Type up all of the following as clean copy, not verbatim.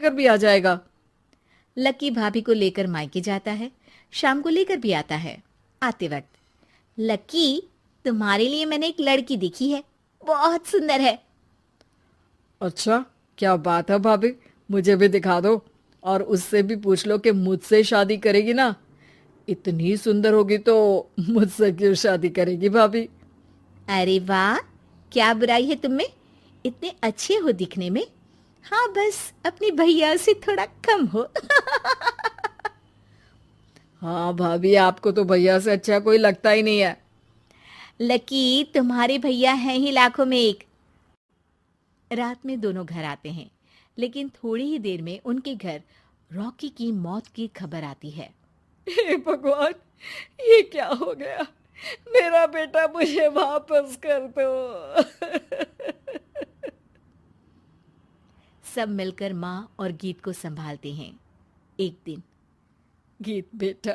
लेकर भी आ जाएगा। लकी भाभी को लेकर मायके जाता है, शाम को लेकर भी आता है। आते वक्त, लकी, तुम्हारे लिए मैंने एक लड़की देखी है, बहुत सुंदर है। अच्छा, क्या बात है भाभी, मुझे भी दिखा दो और उससे भी पूछ लो कि मुझसे शादी करेगी ना। इतनी सुंदर होगी तो मुझसे क्यों शादी करेगी भाभी। अरे वाह, क्या बुराई है तुम में, इतने अच्छे हो दिखने में। हाँ, बस अपनी भैया से थोड़ा कम हो। हाँ भाभी, आपको तो भैया से अच्छा कोई लगता ही नहीं है। लकी, तुम्हारे भैया हैं ही लाखों में एक। रात में दोनों घर आते हैं, लेकिन थोड़ी ही देर में उनके घर रॉकी की मौत की खबर आती है। हे भगवान, ये क्या हो गया। मेरा बेटा मुझे वापस कर दो। सब मिलकर माँ और गीत को संभालते हैं। एक दिन, गीत बेटा,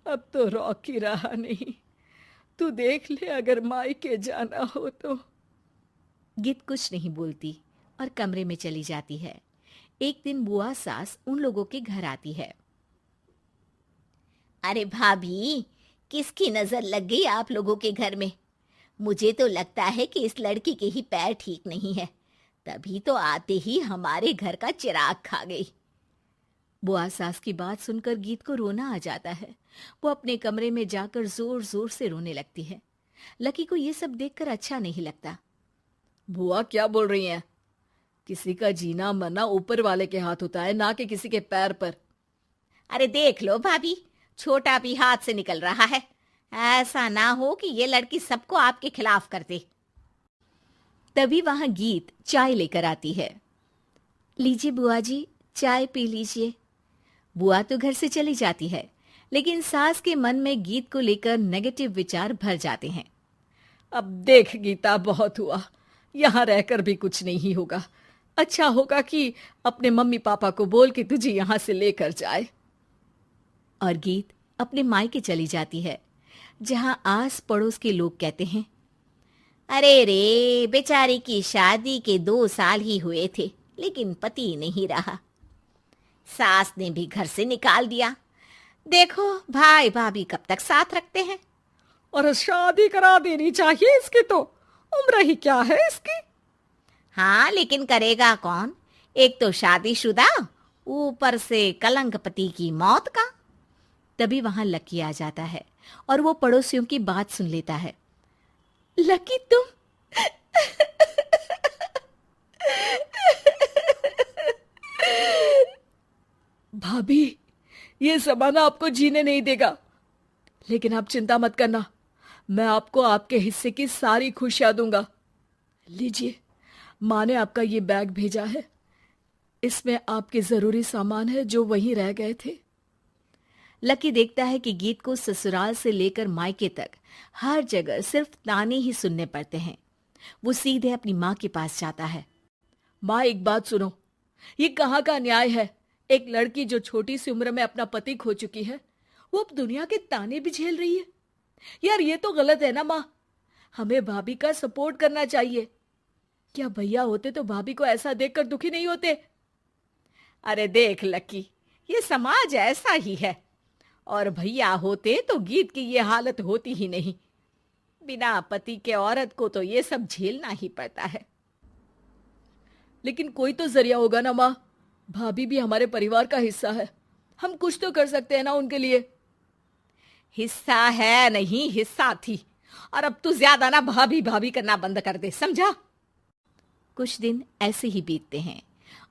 अब तो रॉकी रहा नहीं। तू देख ले, अगर मायके जाना हो तो। गीत कुछ नहीं बोलती और कमरे में चली जाती है। एक दिन बुआ सास उन लोगों के घर आती है। अरे भाभी, किसकी नजर लग गई आप लोगों के घर में? मुझे तो लगता है कि इस लड़की के ही पैर ठीक नहीं है, तभी तो आते ही हमारे घर का चिराग खा गई। बुआ सास की बात सुनकर गीत को रोना आ जाता है। वो अपने कमरे में जाकर जोर जोर से रोने लगती है। लकी को ये सब देखकर अच्छा नहीं लगता। बुआ क्या बोल रही हैं? किसी का जीना मरना ऊपर वाले के हाथ होता है, ना कि किसी के पैर पर। अरे देख लो भाभी, छोटा भी हाथ से निकल रहा है। ऐसा ना हो कि ये लड़की सबको आपके खिलाफ कर दे। तभी वहां गीत चाय लेकर आती है। लीजिए बुआ जी, चाय पी लीजिए। बुआ तो घर से चली जाती है, लेकिन सास के मन में गीत को लेकर नेगेटिव विचार भर जाते हैं। अब देख गीता, बहुत हुआ, यहाँ रहकर भी कुछ नहीं होगा। अच्छा होगा कि अपने मम्मी पापा को बोल के तुझे यहाँ से लेकर जाए। और गीत अपने मायके चली जाती है, जहां आस पड़ोस के लोग कहते हैं, अरे रे, बेचारी की शादी के 2 साल ही हुए थे, लेकिन पति नहीं रहा। सास ने भी घर से निकाल दिया। देखो भाई भाभी कब तक साथ रखते हैं। और शादी करा देनी चाहिए इसकी, तो उम्र ही क्या है इसकी। हाँ, लेकिन करेगा कौन? एक तो शादीशुदा, ऊपर से कलंक पति की मौत का। तभी वहां लकी आ जाता है और वो पड़ोसियों की बात सुन लेता है। लकी, तुम भाभी, ये जमाना आपको जीने नहीं देगा, लेकिन आप चिंता मत करना, मैं आपको आपके हिस्से की सारी खुशियां दूंगा। लीजिए, माँ ने आपका ये बैग भेजा है, इसमें आपके जरूरी सामान है जो वहीं रह गए थे। लकी देखता है कि गीत को ससुराल से लेकर मायके तक हर जगह सिर्फ ताने ही सुनने पड़ते हैं। वो सीधे अपनी माँ के पास जाता है। माँ, एक बात सुनो, ये कहाँ का न्याय है? एक लड़की जो छोटी सी उम्र में अपना पति खो चुकी है, वो अब दुनिया के ताने भी झेल रही है। यार, ये तो गलत है ना माँ। हमें भाभी का सपोर्ट करना चाहिए। क्या भैया होते तो भाभी को ऐसा देखकर दुखी नहीं होते? अरे देख लकी, ये समाज ऐसा ही है, और भैया होते तो गीत की ये हालत होती ही नहीं। बिना पति के औरत को तो ये सब झेलना ही पड़ता है। लेकिन कोई तो जरिया होगा ना माँ, भाभी भी हमारे परिवार का हिस्सा है, हम कुछ तो कर सकते हैं ना उनके लिए। हिस्सा है नहीं, हिस्सा थी, और अब तू ज्यादा ना भाभी भाभी करना बंद कर दे, समझा? कुछ दिन ऐसे ही बीतते हैं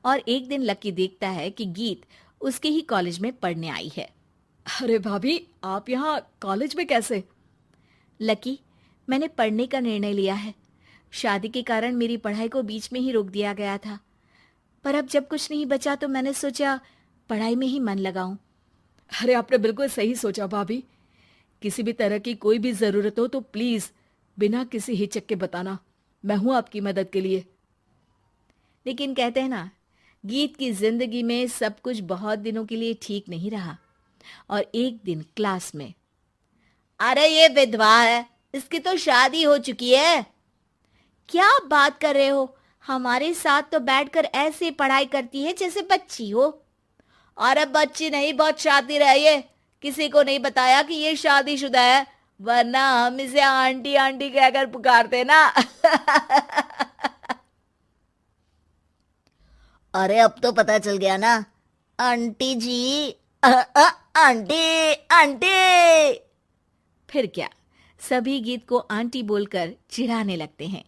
और एक दिन लकी देखता है कि गीत उसके ही कॉलेज में पढ़ने आई है। अरे भाभी, आप यहाँ कॉलेज में कैसे? लकी, मैंने पढ़ने का निर्णय लिया है। शादी के कारण मेरी पढ़ाई को बीच में ही रोक दिया गया था, पर अब जब कुछ नहीं बचा तो मैंने सोचा पढ़ाई में ही मन लगाऊं। अरे आपने बिल्कुल सही सोचा भाभी। किसी भी तरह की कोई भी जरूरत हो तो प्लीज बिना किसी हिचक के बताना, मैं हूं आपकी मदद के लिए। लेकिन कहते हैं ना, गीत की जिंदगी में सब कुछ बहुत दिनों के लिए ठीक नहीं रहा। और एक दिन क्लास में, अरे ये विधवा है, इसकी तो शादी हो चुकी है। क्या बात कर रहे हो? हमारे साथ तो बैठकर ऐसे पढ़ाई करती है जैसे बच्ची हो। अरे बच्ची नहीं, बहुत शातिर है ये। किसी को नहीं बताया कि ये शादीशुदा है, वरना हम इसे आंटी आंटी कहकर पुकारते ना। अरे अब तो पता चल गया ना आंटी जी। Aunty aunty. फिर क्या, सभी गीत को आंटी बोलकर चिढ़ाने लगते हैं।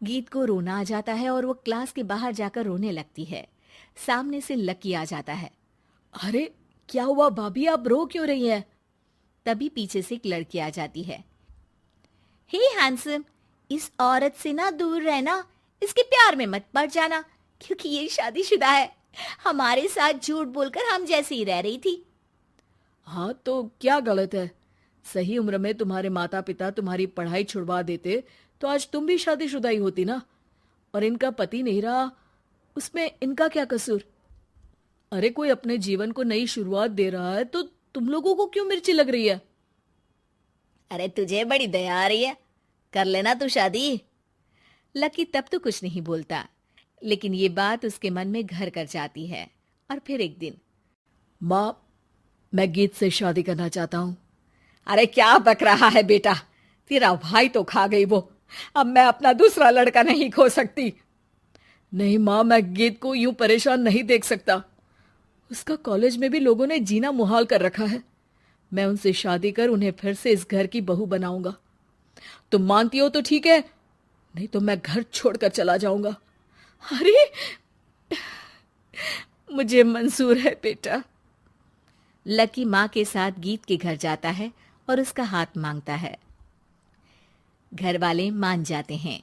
गीत को रोना आ जाता है और वो क्लास के बाहर जाकर रोने लगती है। सामने से लकी आ जाता है। अरे क्या हुआ भाभी, आप रो क्यों रही हैं? तभी पीछे से एक लड़की आ जाती है। हे हैंडसम, इस औरत से ना दूर रहना, इसके प्यार में मत पड़ जाना, क्योंकि ये शादीशुदा है। हमारे साथ झूठ बोलकर हम जैसी ही रह रही थी। हाँ तो क्या गलत है? सही उम्र में तुम्हारे माता पिता तुम्हारी पढ़ाई छुड़वा देते तो आज तुम भी शादीशुदा ही होती ना। और इनका पति नहीं रहा, उसमें इनका क्या कसूर? अरे कोई अपने जीवन को नई शुरुआत दे रहा है तो तुम लोगों को क्यों मिर्ची लग रही है? अरे तुझे बड़ी दया आ रही है, कर लेना तू शादी। लकी तब तो कुछ नहीं बोलता, लेकिन ये बात उसके मन में घर कर जाती है। और फिर एक दिन, माँ, मैं गीत से शादी करना चाहता हूँ। अरे क्या बक रहा है बेटा, तेरा भाई तो खा गई वो, अब मैं अपना दूसरा लड़का नहीं खो सकती। नहीं माँ, मैं गीत को यूं परेशान नहीं देख सकता। उसका कॉलेज में भी लोगों ने जीना मुहाल कर रखा है। मैं उनसे शादी कर उन्हें फिर से इस घर की बहू बनाऊंगा। तुम मानती हो तो ठीक है, नहीं तो मैं घर छोड़कर चला जाऊंगा। अरे मुझे मंजूर है बेटा। लकी माँ के साथ गीत के घर जाता है और उसका हाथ मांगता है। घर वाले मान जाते हैं।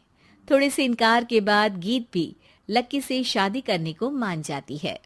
थोड़े से इनकार के बाद गीत भी लकी से शादी करने को मान जाती है।